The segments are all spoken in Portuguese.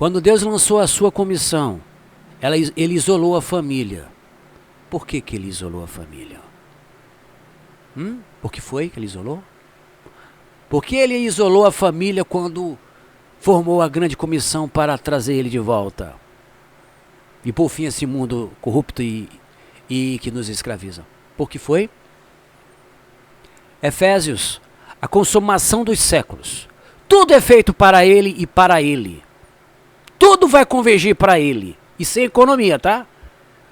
Quando Deus lançou a sua comissão, ele isolou a família. Por que ele isolou a família? Por que foi que ele isolou? Por que ele isolou a família quando formou a grande comissão para trazer ele de volta? E por fim esse mundo corrupto e que nos escraviza. Por que foi? Efésios, a consumação dos séculos. Tudo é feito para ele e para ele. Tudo vai convergir para ele. E sem economia, tá?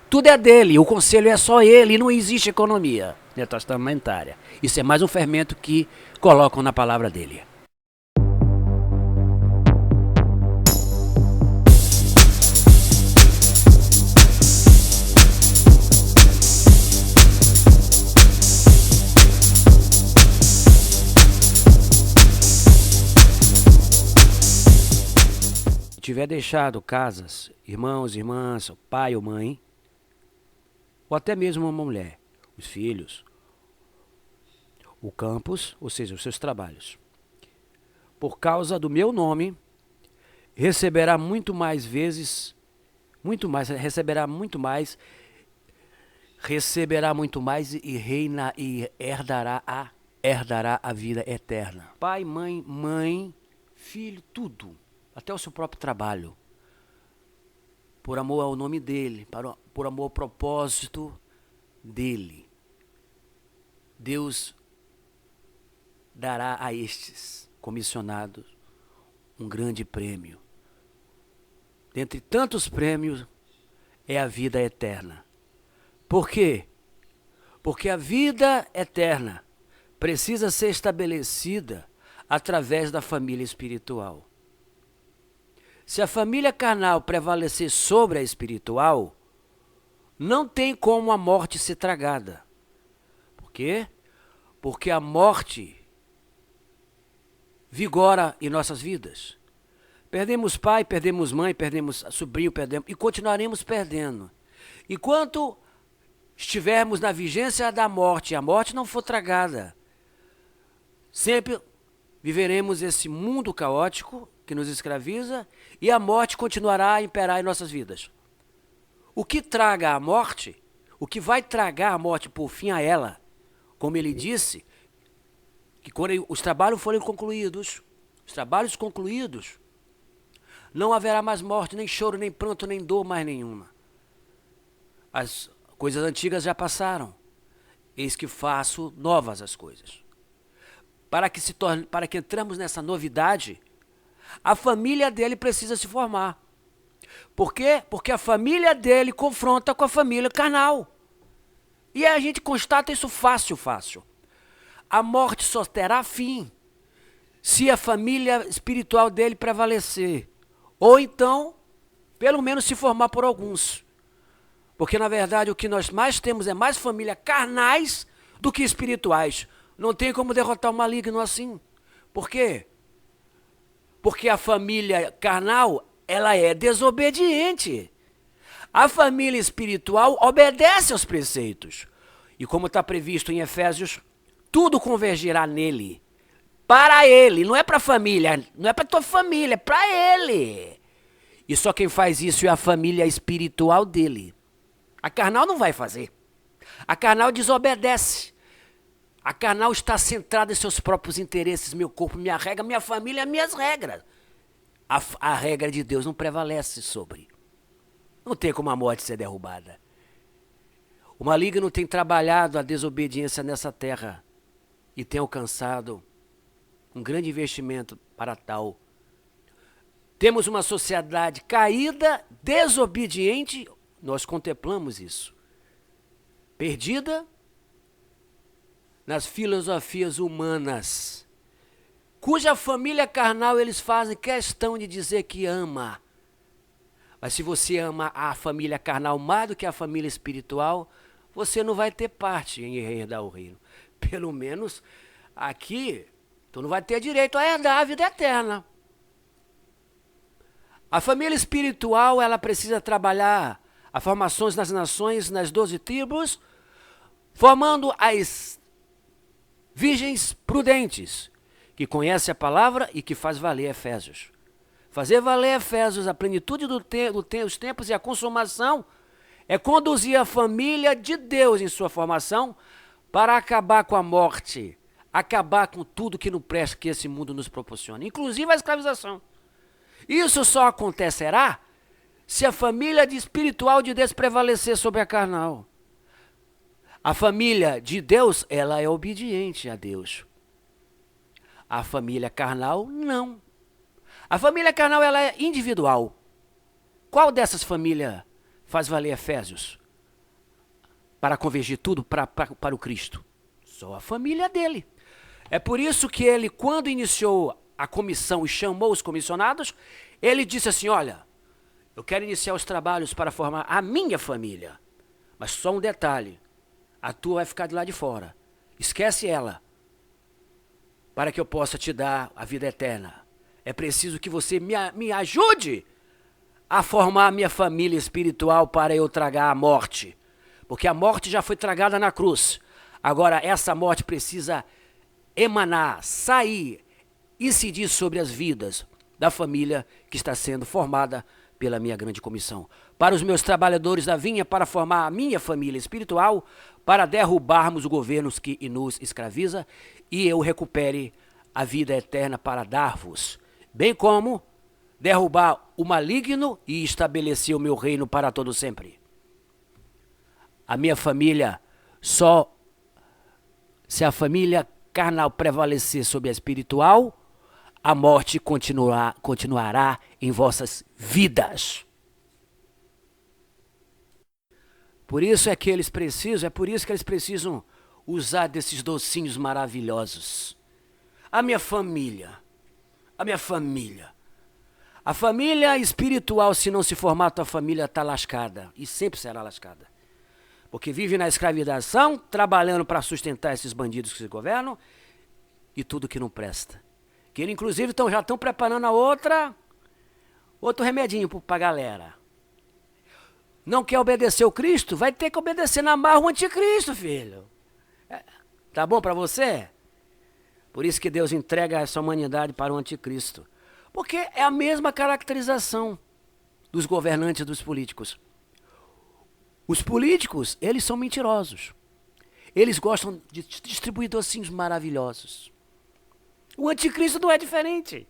Tudo é dele, o conselho é só ele e não existe economia testamentária. Isso é mais um fermento que colocam na palavra dele. Se tiver deixado casas, irmãos, irmãs, pai ou mãe, ou até mesmo uma mulher, os filhos, o campus, ou seja, os seus trabalhos. Por causa do meu nome, receberá muito mais vezes, receberá muito mais e reina e herdará a vida eterna. Pai, mãe, filho, tudo, até o seu próprio trabalho. Por amor ao nome dele, por amor ao propósito dele. Deus dará a estes comissionados um grande prêmio. Dentre tantos prêmios, é a vida eterna. Por quê? Porque a vida eterna precisa ser estabelecida através da família espiritual. Se a família carnal prevalecer sobre a espiritual, não tem como a morte ser tragada. Por quê? Porque a morte vigora em nossas vidas. Perdemos pai, perdemos mãe, perdemos sobrinho, e continuaremos perdendo. Enquanto estivermos na vigência da morte, a morte não for tragada, sempre viveremos esse mundo caótico que nos escraviza e a morte continuará a imperar em nossas vidas. O que traga a morte, o que vai tragar a morte por fim a ela, como ele disse, que quando os trabalhos forem concluídos, não haverá mais morte, nem choro, nem pranto, nem dor mais nenhuma. As coisas antigas já passaram. Eis que faço novas as coisas. Para que entramos nessa novidade, a família dele precisa se formar. Por quê? Porque a família dele confronta com a família carnal. E a gente constata isso fácil. A morte só terá fim se a família espiritual dele prevalecer. Ou então, pelo menos se formar por alguns. Porque, na verdade, o que nós mais temos é mais família carnais do que espirituais. Não tem como derrotar o maligno assim. Por quê? Porque a família carnal, ela é desobediente. A família espiritual obedece aos preceitos. E como está previsto em Efésios, tudo convergirá nele. Para ele, não é para a família, não é para a tua família, é para ele. E só quem faz isso é a família espiritual dele. A carnal não vai fazer. A carnal desobedece. A carnal está centrada em seus próprios interesses, meu corpo, minha regra, minha família, minhas regras. A regra de Deus não prevalece sobre. Não tem como a morte ser derrubada. O maligno tem trabalhado a desobediência nessa terra e tem alcançado um grande investimento para tal. Temos uma sociedade caída, desobediente, nós contemplamos isso. Perdida nas filosofias humanas, cuja família carnal eles fazem questão de dizer que ama. Mas se você ama a família carnal mais do que a família espiritual, você não vai ter parte em herdar o reino. Pelo menos aqui, tu não vai ter direito a herdar a vida eterna. A família espiritual, ela precisa trabalhar as formações das nações, nas 12 tribos, formando as virgens prudentes, que conhecem a palavra e que faz valer Efésios. Fazer valer Efésios, a plenitude dos tempos e a consumação é conduzir a família de Deus em sua formação para acabar com a morte, acabar com tudo que não presta que esse mundo nos proporciona, inclusive a escravização. Isso só acontecerá se a família espiritual de Deus prevalecer sobre a carnal. A família de Deus, ela é obediente a Deus. A família carnal, não. A família carnal, ela é individual. Qual dessas famílias faz valer Efésios para convergir tudo para o Cristo? Só a família dele. É por isso que ele, quando iniciou a comissão e chamou os comissionados, ele disse assim, olha, eu quero iniciar os trabalhos para formar a minha família. Mas só um detalhe, a tua vai ficar de lá de fora. Esquece ela, para que eu possa te dar a vida eterna. É preciso que você me ajude a formar a minha família espiritual para eu tragar a morte. Porque a morte já foi tragada na cruz. Agora essa morte precisa emanar, sair, incidir sobre as vidas da família que está sendo formada pela minha grande comissão. Para os meus trabalhadores da vinha, para formar a minha família espiritual, para derrubarmos os governos que nos escraviza e eu recupere a vida eterna para dar-vos, bem como derrubar o maligno e estabelecer o meu reino para todo sempre. A minha família, só se a família carnal prevalecer sobre a espiritual, a morte continuará em vossas vidas. Por isso que eles precisam usar desses docinhos maravilhosos. A minha família. A família espiritual, se não se formar, a tua família está lascada. E sempre será lascada. Porque vive na escravização, trabalhando para sustentar esses bandidos que se governam e tudo que não presta. Que eles, inclusive, já estão preparando outro remedinho para a galera. Não quer obedecer o Cristo? Vai ter que obedecer na marra o anticristo, filho. Tá bom para você? Por isso que Deus entrega essa humanidade para o anticristo. Porque é a mesma caracterização dos governantes e dos políticos. Os políticos, eles são mentirosos. Eles gostam de distribuir docinhos maravilhosos. O anticristo não é diferente.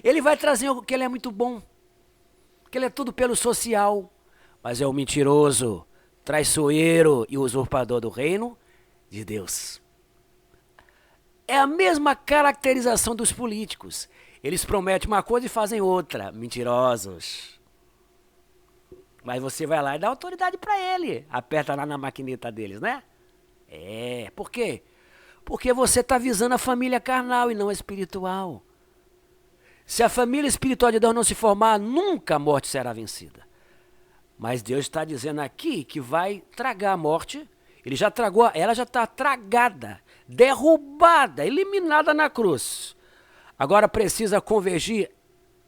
Ele vai trazer o que ele é muito bom. Que ele é tudo pelo social. Mas é o mentiroso, traiçoeiro e usurpador do reino de Deus. É a mesma caracterização dos políticos. Eles prometem uma coisa e fazem outra. Mentirosos. Mas você vai lá e dá autoridade para ele. Aperta lá na maquineta deles, né? Por quê? Porque você está visando a família carnal e não a espiritual. Se a família espiritual de Deus não se formar, nunca a morte será vencida. Mas Deus está dizendo aqui que vai tragar a morte. Ele já tragou, ela já está tragada, derrubada, eliminada na cruz. Agora precisa convergir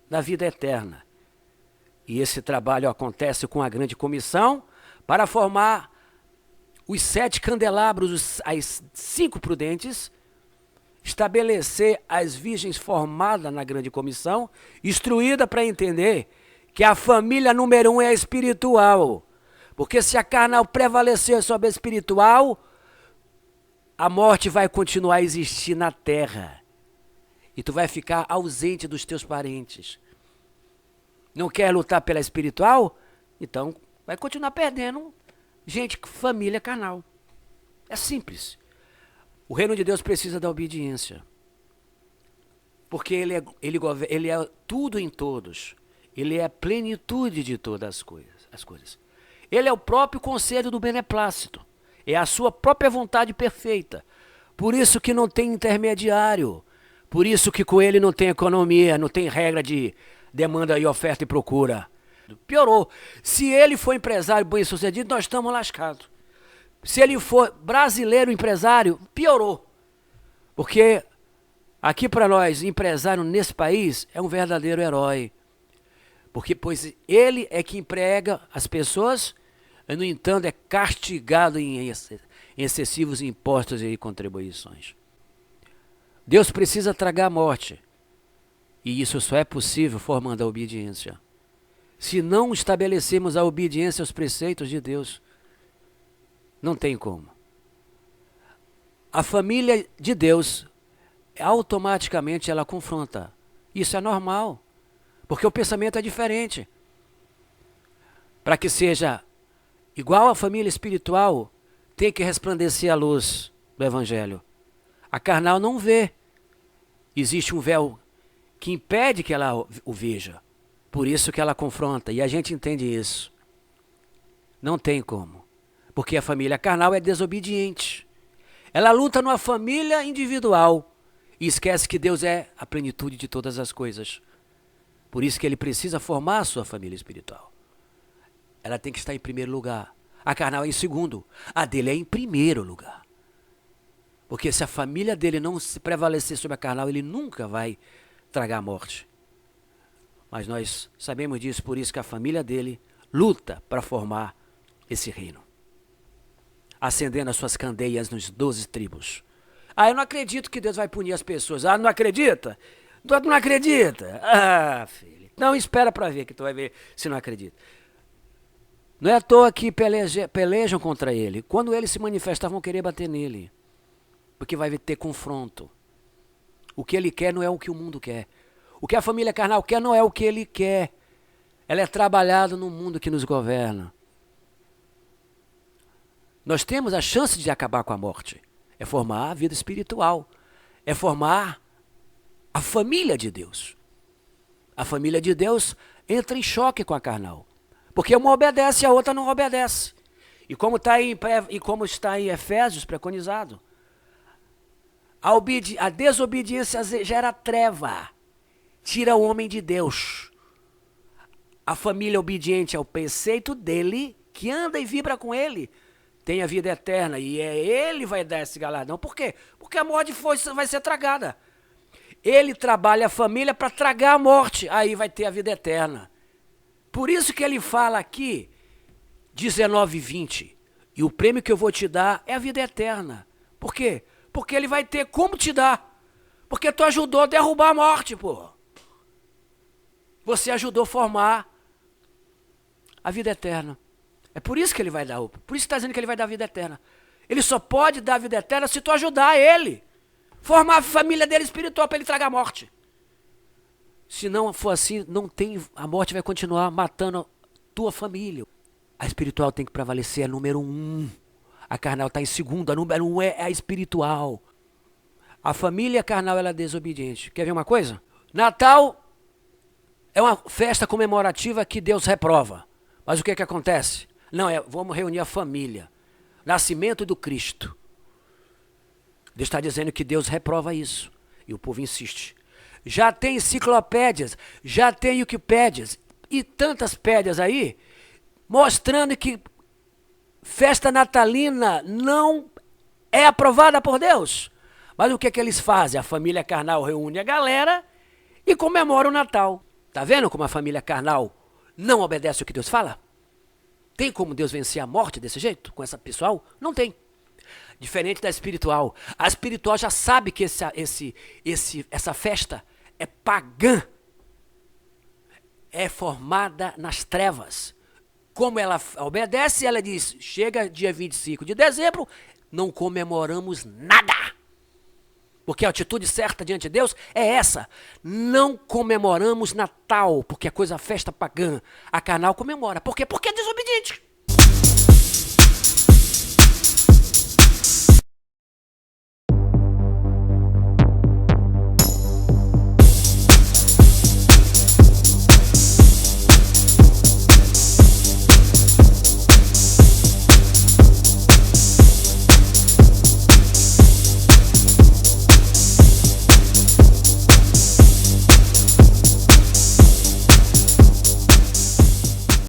na vida eterna. E esse trabalho acontece com a grande comissão para formar os 7 candelabros, as 5 prudentes, estabelecer as virgens formadas na grande comissão, instruída para entender que a família número 1 é a espiritual. Porque se a carnal prevalecer sobre a espiritual, a morte vai continuar a existir na terra. E tu vai ficar ausente dos teus parentes. Não quer lutar pela espiritual? Então vai continuar perdendo gente, família carnal. É simples. O reino de Deus precisa da obediência. Porque ele é tudo em todos. Ele é a plenitude de todas as coisas. Ele é o próprio conselho do beneplácito. É a sua própria vontade perfeita. Por isso que não tem intermediário. Por isso que com ele não tem economia, não tem regra de demanda e oferta e procura. Piorou. Se ele for empresário bem-sucedido, nós estamos lascados. Se ele for brasileiro empresário, piorou. Porque aqui para nós, empresário nesse país é um verdadeiro herói. Porque pois ele é que emprega as pessoas, e, no entanto, é castigado em excessivos impostos e contribuições. Deus precisa tragar a morte. E isso só é possível formando a obediência. Se não estabelecermos a obediência aos preceitos de Deus, não tem como. A família de Deus, automaticamente ela confronta. Isso é normal, porque o pensamento é diferente. Para que seja igual à família espiritual, tem que resplandecer a luz do Evangelho. A carnal não vê. Existe um véu que impede que ela o veja. Por isso que ela confronta. E a gente entende isso. Não tem como. Porque a família carnal é desobediente. Ela luta numa família individual. E esquece que Deus é a plenitude de todas as coisas. Por isso que ele precisa formar a sua família espiritual. Ela tem que estar em primeiro lugar. A carnal é em segundo. A dele é em primeiro lugar. Porque se a família dele não se prevalecer sobre a carnal, ele nunca vai tragar a morte. Mas nós sabemos disso, por isso que a família dele luta para formar esse reino. Acendendo as suas candeias nos 12 tribos. Eu não acredito que Deus vai punir as pessoas. Não acredita? Tu não acredita? Filho. Não, espera para ver que tu vai ver se não acredita. Não é à toa que pelejam contra ele. Quando ele se manifestar, vão querer bater nele. Porque vai ter confronto. O que ele quer não é o que o mundo quer. O que a família carnal quer não é o que ele quer. Ela é trabalhada no mundo que nos governa. Nós temos a chance de acabar com a morte. É formar a vida espiritual. É formar a família de Deus. A família de Deus entra em choque com a carnal. Porque uma obedece e a outra não obedece. E como está em Efésios preconizado, a desobediência gera treva, tira o homem de Deus. A família obediente ao preceito dele, que anda e vibra com ele, tem a vida eterna e ele vai dar esse galardão. Por quê? Porque a morte vai ser tragada. Ele trabalha a família para tragar a morte, aí vai ter a vida eterna. Por isso que ele fala aqui, 19:20, e o prêmio que eu vou te dar é a vida eterna. Por quê? Porque ele vai ter como te dar. Porque tu ajudou a derrubar a morte, pô. Você ajudou a formar a vida eterna. É por isso que ele vai dar. Por isso que está dizendo que ele vai dar a vida eterna. Ele só pode dar a vida eterna se tu ajudar ele. Formar a família dele espiritual para ele tragar a morte. Se não for assim, a morte vai continuar matando a tua família. A espiritual tem que prevalecer, é número 1. A carnal está em segundo, a número 1 é a espiritual. A família carnal ela é desobediente. Quer ver uma coisa? Natal é uma festa comemorativa que Deus reprova. Mas o que acontece? Vamos reunir a família. Nascimento do Cristo. Deus está dizendo que Deus reprova isso. E o povo insiste. Já tem enciclopédias, já tem Wikipédias e tantas pédias aí, mostrando que festa natalina não é aprovada por Deus. Mas o que eles fazem? A família carnal reúne a galera e comemora o Natal. Tá vendo como a família carnal não obedece o que Deus fala? Tem como Deus vencer a morte desse jeito, com essa pessoal? Não tem. Diferente da espiritual. A espiritual já sabe que essa festa é pagã. É formada nas trevas. Como ela obedece, ela diz, chega dia 25 de dezembro, não comemoramos nada. Porque a atitude certa diante de Deus é essa. Não comemoramos Natal, porque é festa pagã. A carnal comemora. Por quê? Porque é desobediente.